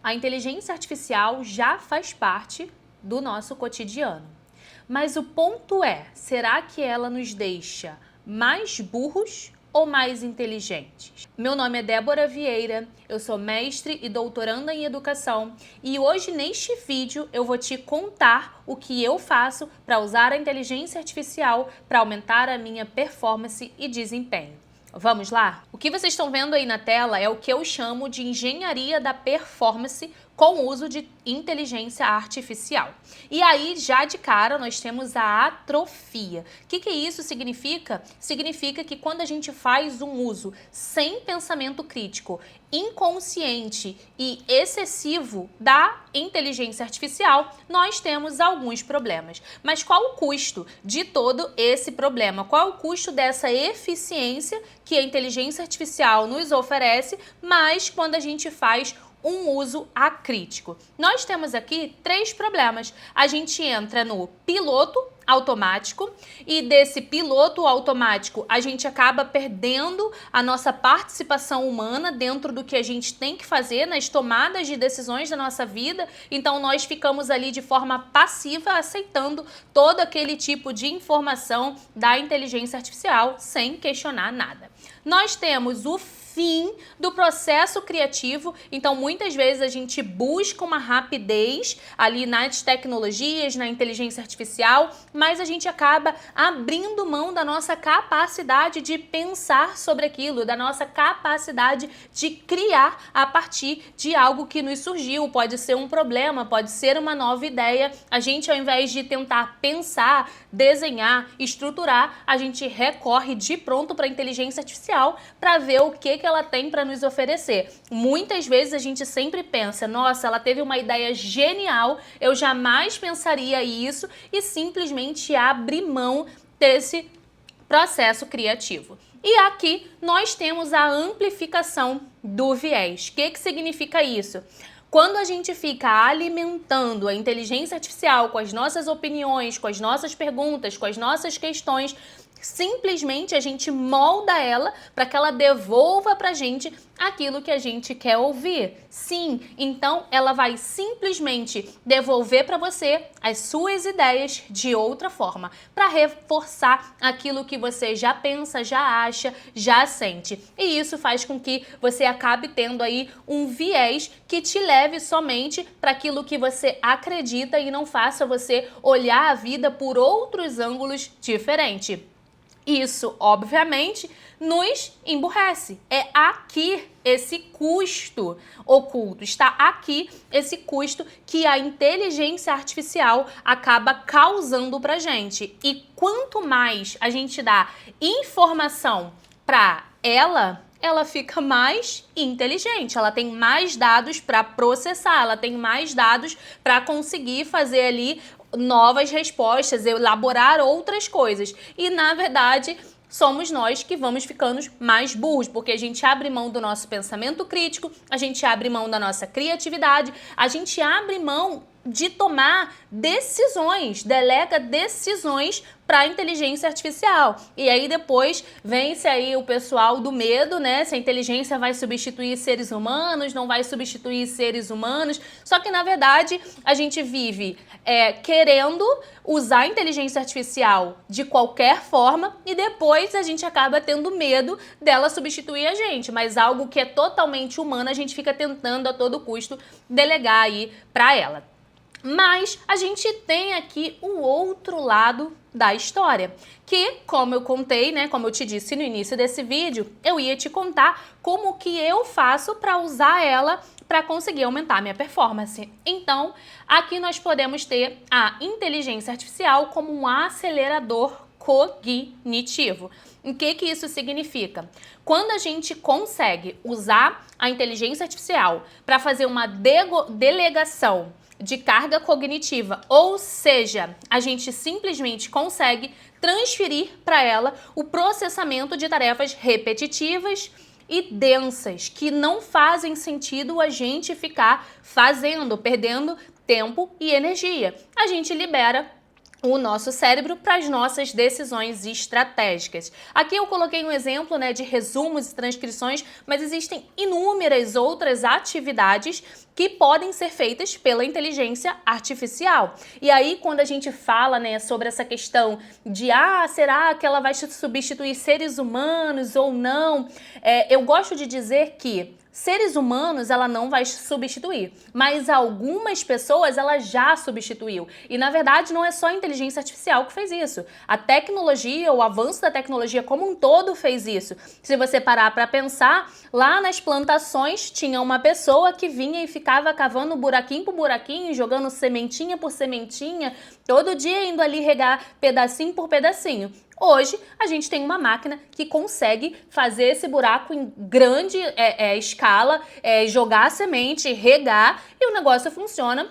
A inteligência artificial já faz parte do nosso cotidiano. Mas o ponto é, será que ela nos deixa mais burros ou mais inteligentes? Meu nome é Débora Vieira, eu sou mestre e doutoranda em educação e hoje neste vídeo eu vou te contar o que eu faço para usar a inteligência artificial para aumentar a minha performance e desempenho. Vamos lá? O que vocês estão vendo aí na tela é o que eu chamo de engenharia da performance com o uso de inteligência artificial. E aí, já de cara, nós temos a atrofia. O que isso significa? Significa que quando a gente faz um uso sem pensamento crítico, inconsciente e excessivo da inteligência artificial, nós temos alguns problemas. Mas qual o custo de todo esse problema? Qual o custo dessa eficiência que a inteligência artificial nos oferece, mas quando a gente faz um uso acrítico? Nós temos aqui 3 problemas. A gente entra no piloto automático e desse piloto automático a gente acaba perdendo a nossa participação humana dentro do que a gente tem que fazer nas tomadas de decisões da nossa vida. Então nós ficamos ali de forma passiva aceitando todo aquele tipo de informação da inteligência artificial sem questionar nada. Nós temos o fim do processo criativo, então muitas vezes a gente busca uma rapidez ali nas tecnologias, na inteligência artificial, mas a gente acaba abrindo mão da nossa capacidade de pensar sobre aquilo, da nossa capacidade de criar a partir de algo que nos surgiu. Pode ser um problema, pode ser uma nova ideia. A gente, ao invés de tentar pensar, desenhar, estruturar, a gente recorre de pronto para a inteligência artificial para ver o que ela tem para nos oferecer. Muitas vezes a gente sempre pensa, nossa, ela teve uma ideia genial, eu jamais pensaria isso, e simplesmente abre mão desse processo criativo. E aqui nós temos a amplificação do viés. O que significa isso? Quando a gente fica alimentando a inteligência artificial com as nossas opiniões, com as nossas perguntas, com as nossas questões, simplesmente a gente molda ela para que ela devolva para a gente aquilo que a gente quer ouvir. Sim, então ela vai simplesmente devolver para você as suas ideias de outra forma, para reforçar aquilo que você já pensa, já acha, já sente. E isso faz com que você acabe tendo aí um viés que te leve somente para aquilo que você acredita e não faça você olhar a vida por outros ângulos diferentes. Isso, obviamente, nos emburrece. É aqui esse custo oculto, está aqui esse custo que a inteligência artificial acaba causando pra gente. E quanto mais a gente dá informação para ela fica mais inteligente, ela tem mais dados para processar, ela tem mais dados para conseguir fazer ali novas respostas, elaborar outras coisas. E, na verdade, somos nós que vamos ficando mais burros, porque a gente abre mão do nosso pensamento crítico, a gente abre mão da nossa criatividade, a gente abre mão de tomar decisões, delega decisões para a inteligência artificial. E aí depois vence aí o pessoal do medo, né? Se a inteligência vai substituir seres humanos, não vai substituir seres humanos. Só que, na verdade, a gente vive querendo usar a inteligência artificial de qualquer forma e depois a gente acaba tendo medo dela substituir a gente. Mas algo que é totalmente humano, a gente fica tentando a todo custo delegar aí para ela. Mas a gente tem aqui o outro lado da história, que, como eu contei, né, como eu te disse no início desse vídeo, eu ia te contar como que eu faço para usar ela para conseguir aumentar a minha performance. Então, aqui nós podemos ter a inteligência artificial como um acelerador cognitivo. O que isso significa? Quando a gente consegue usar a inteligência artificial para fazer uma delegação de carga cognitiva, ou seja, a gente simplesmente consegue transferir para ela o processamento de tarefas repetitivas e densas, que não fazem sentido a gente ficar fazendo, perdendo tempo e energia. A gente libera o nosso cérebro para as nossas decisões estratégicas. Aqui eu coloquei um exemplo, né, de resumos e transcrições, mas existem inúmeras outras atividades que podem ser feitas pela inteligência artificial. E aí, quando a gente fala, né, sobre essa questão de, será que ela vai substituir seres humanos ou não? Eu gosto de dizer que seres humanos ela não vai substituir, mas algumas pessoas ela já substituiu. E na verdade não é só a inteligência artificial que fez isso. A tecnologia, o avanço da tecnologia como um todo fez isso. Se você parar para pensar, lá nas plantações tinha uma pessoa que vinha e ficava cavando buraquinho por buraquinho, jogando sementinha por sementinha, todo dia indo ali regar pedacinho por pedacinho. Hoje, a gente tem uma máquina que consegue fazer esse buraco em grande escala, jogar a semente, regar, e o negócio funciona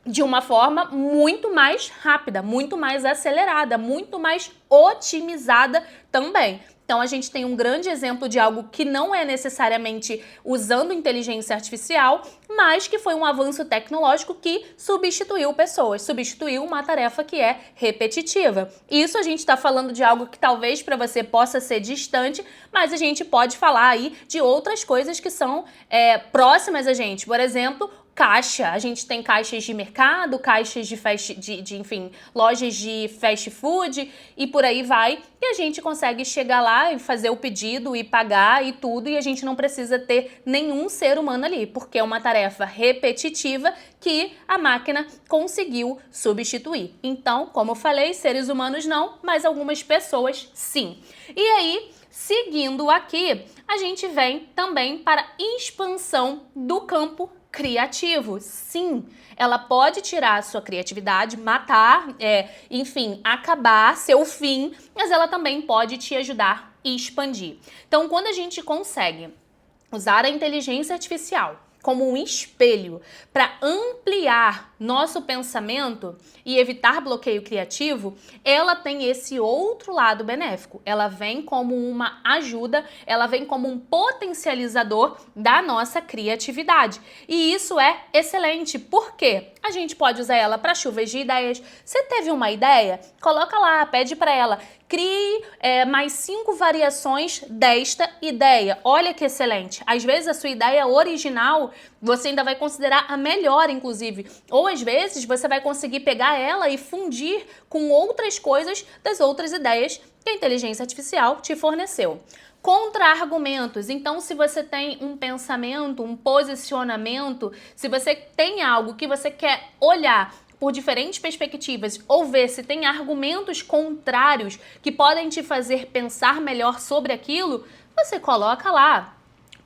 de uma forma muito mais rápida, muito mais acelerada, muito mais otimizada também. Então, a gente tem um grande exemplo de algo que não é necessariamente usando inteligência artificial, mas que foi um avanço tecnológico que substituiu pessoas, substituiu uma tarefa que é repetitiva. Isso a gente está falando de algo que talvez para você possa ser distante, mas a gente pode falar aí de outras coisas que são próximas a gente. Por exemplo, caixa. A gente tem caixas de mercado, caixas enfim, lojas de fast food e por aí vai. E a gente consegue chegar lá e fazer o pedido e pagar e tudo, e a gente não precisa ter nenhum ser humano ali, porque é uma tarefa repetitiva que a máquina conseguiu substituir. Então, como eu falei, seres humanos não, mas algumas pessoas sim. E aí, seguindo aqui, a gente vem também para a expansão do campo criativo. Sim, ela pode tirar a sua criatividade, matar, enfim, acabar seu fim, mas ela também pode te ajudar e expandir. Então, quando a gente consegue usar a inteligência artificial como um espelho para ampliar nosso pensamento e evitar bloqueio criativo, ela tem esse outro lado benéfico. Ela vem como uma ajuda, ela vem como um potencializador da nossa criatividade. E isso é excelente, porque a gente pode usar ela para chuvas de ideias. Você teve uma ideia? Coloca lá, pede para ela, crie mais 5 variações desta ideia. Olha que excelente. Às vezes a sua ideia original você ainda vai considerar a melhor, inclusive. Ou às vezes você vai conseguir pegar ela e fundir com outras coisas das outras ideias que a inteligência artificial te forneceu. Contra-argumentos. Então, se você tem um pensamento, um posicionamento, se você tem algo que você quer olhar por diferentes perspectivas ou ver se tem argumentos contrários que podem te fazer pensar melhor sobre aquilo, você coloca lá.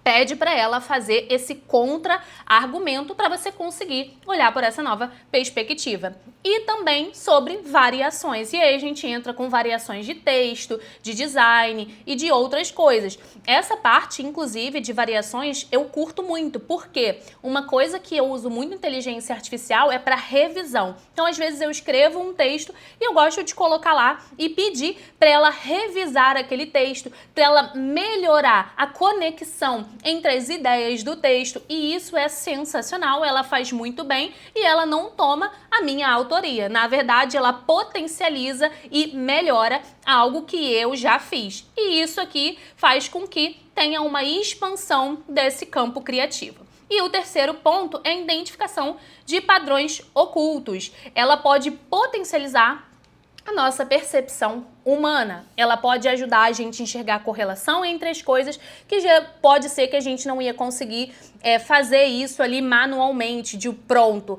Pede para ela fazer esse contra-argumento para você conseguir olhar por essa nova perspectiva. E também sobre variações. E aí a gente entra com variações de texto, de design e de outras coisas. Essa parte, inclusive, de variações, eu curto muito, porque uma coisa que eu uso muito inteligência artificial é para revisão. Então, às vezes, eu escrevo um texto e eu gosto de colocar lá e pedir para ela revisar aquele texto, para ela melhorar a conexão entre as ideias do texto, e isso é sensacional, ela faz muito bem e ela não toma a minha autoria. Na verdade, ela potencializa e melhora algo que eu já fiz. E isso aqui faz com que tenha uma expansão desse campo criativo. E o terceiro ponto é a identificação de padrões ocultos. Ela pode potencializar a nossa percepção humana. Ela pode ajudar a gente a enxergar a correlação entre as coisas, que já pode ser que a gente não ia conseguir fazer isso ali manualmente, de pronto.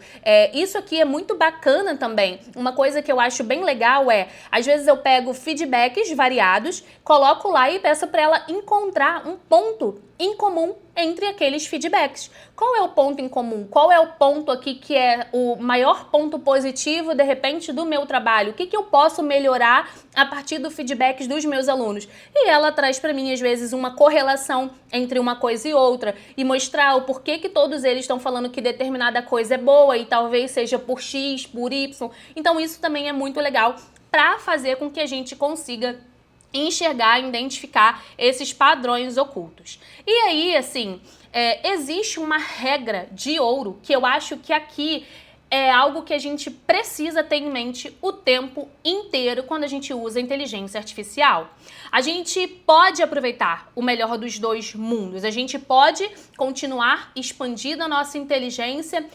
Isso aqui é muito bacana também. Uma coisa que eu acho bem legal às vezes eu pego feedbacks variados, coloco lá e peço para ela encontrar um ponto em comum entre aqueles feedbacks. Qual é o ponto em comum? Qual é o ponto aqui que é o maior ponto positivo, de repente, do meu trabalho? O que eu posso melhorar a partir do feedback dos meus alunos? E ela traz para mim, às vezes, uma correlação entre uma coisa e outra e mostrar o porquê que todos eles estão falando que determinada coisa é boa e talvez seja por X, por Y. Então, isso também é muito legal para fazer com que a gente consiga enxergar, identificar esses padrões ocultos. E aí, assim, existe uma regra de ouro que eu acho que aqui é algo que a gente precisa ter em mente o tempo inteiro quando a gente usa a inteligência artificial. A gente pode aproveitar o melhor dos dois mundos. A gente pode continuar expandindo a nossa inteligência,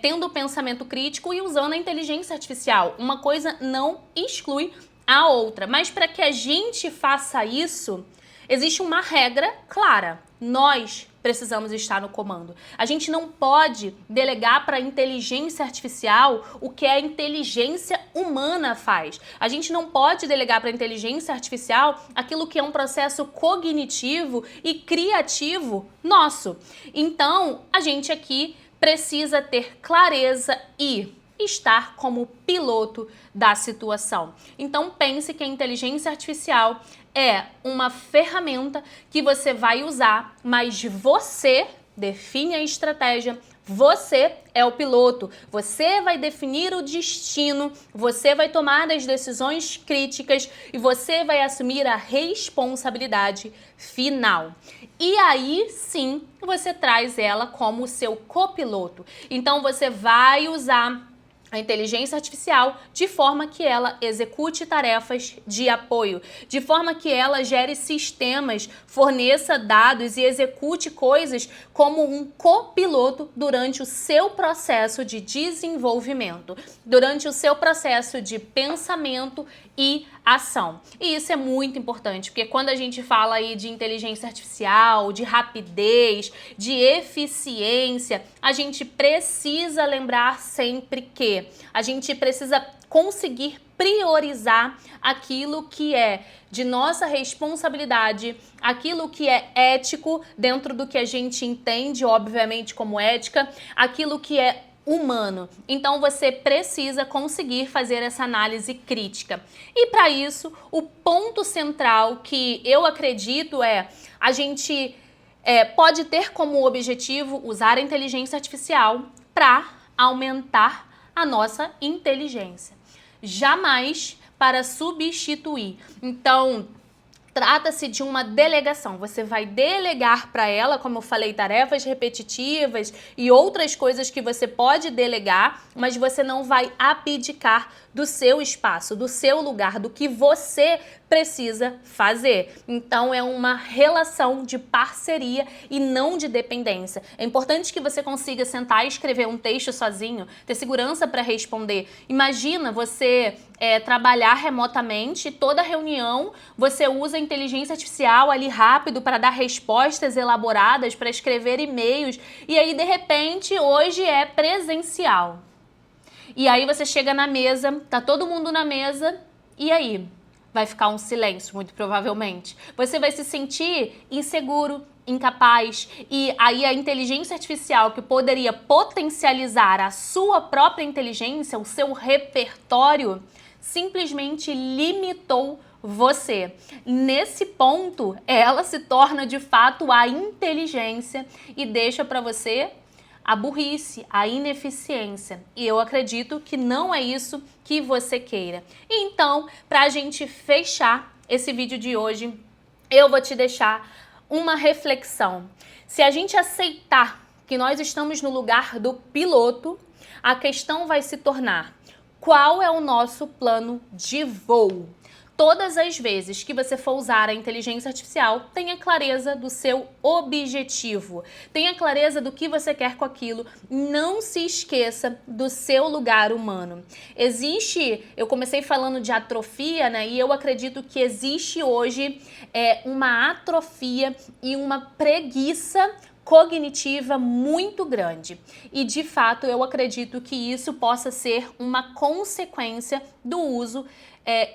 tendo pensamento crítico e usando a inteligência artificial. Uma coisa não exclui a outra. Mas para que a gente faça isso, existe uma regra clara. Nós precisamos estar no comando. A gente não pode delegar para a inteligência artificial o que a inteligência humana faz. A gente não pode delegar para a inteligência artificial aquilo que é um processo cognitivo e criativo nosso. Então, a gente aqui precisa ter clareza e estar como piloto da situação. Então pense que a inteligência artificial é uma ferramenta que você vai usar, mas você define a estratégia, você é o piloto, você vai definir o destino, você vai tomar as decisões críticas e você vai assumir a responsabilidade final. E aí sim você traz ela como seu copiloto. Então você vai usar a inteligência artificial de forma que ela execute tarefas de apoio, de forma que ela gere sistemas, forneça dados e execute coisas como um copiloto durante o seu processo de desenvolvimento, durante o seu processo de pensamento e ação. E isso é muito importante, porque quando a gente fala aí de inteligência artificial, de rapidez, de eficiência, a gente precisa lembrar sempre que a gente precisa conseguir priorizar aquilo que é de nossa responsabilidade, aquilo que é ético dentro do que a gente entende, obviamente, como ética, aquilo que é humano. Então você precisa conseguir fazer essa análise crítica. E para isso, o ponto central que eu acredito é a gente pode ter como objetivo usar a inteligência artificial para aumentar a nossa inteligência. Jamais para substituir. Então, trata-se de uma delegação. Você vai delegar para ela, como eu falei, tarefas repetitivas e outras coisas que você pode delegar, mas você não vai abdicar do seu espaço, do seu lugar, do que você precisa fazer. Então é uma relação de parceria e não de dependência. É importante que você consiga sentar e escrever um texto sozinho, ter segurança para responder. Imagina você trabalhar remotamente, toda reunião você usa a inteligência artificial ali rápido para dar respostas elaboradas, para escrever e-mails, e aí de repente hoje é presencial. E aí você chega na mesa, tá todo mundo na mesa, e aí? Vai ficar um silêncio, muito provavelmente. Você vai se sentir inseguro, incapaz, e aí a inteligência artificial que poderia potencializar a sua própria inteligência, o seu repertório, simplesmente limitou você. Nesse ponto, ela se torna de fato a inteligência e deixa para você a burrice, a ineficiência. E eu acredito que não é isso que você queira. Então, para a gente fechar esse vídeo de hoje, eu vou te deixar uma reflexão. Se a gente aceitar que nós estamos no lugar do piloto, a questão vai se tornar: qual é o nosso plano de voo? Todas as vezes que você for usar a inteligência artificial, tenha clareza do seu objetivo, tenha clareza do que você quer com aquilo, não se esqueça do seu lugar humano. Eu comecei falando de atrofia, né? E eu acredito que existe hoje uma atrofia e uma preguiça cognitiva muito grande. E, de fato, eu acredito que isso possa ser uma consequência do uso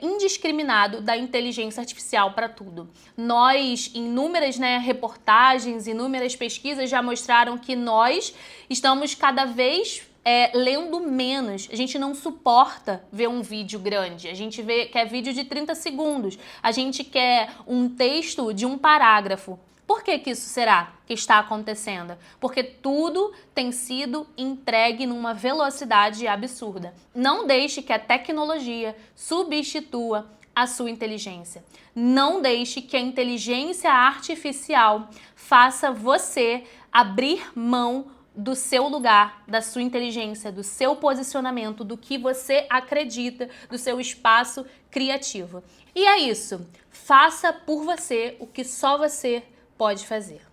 indiscriminado da inteligência artificial para tudo. Nós, inúmeras reportagens, inúmeras pesquisas já mostraram que nós estamos cada vez lendo menos. A gente não suporta ver um vídeo grande. A gente quer vídeo de 30 segundos. A gente quer um texto de um parágrafo. Por que isso será que está acontecendo? Porque tudo tem sido entregue numa velocidade absurda. Não deixe que a tecnologia substitua a sua inteligência. Não deixe que a inteligência artificial faça você abrir mão do seu lugar, da sua inteligência, do seu posicionamento, do que você acredita, do seu espaço criativo. E é isso. Faça por você o que só você pode fazer.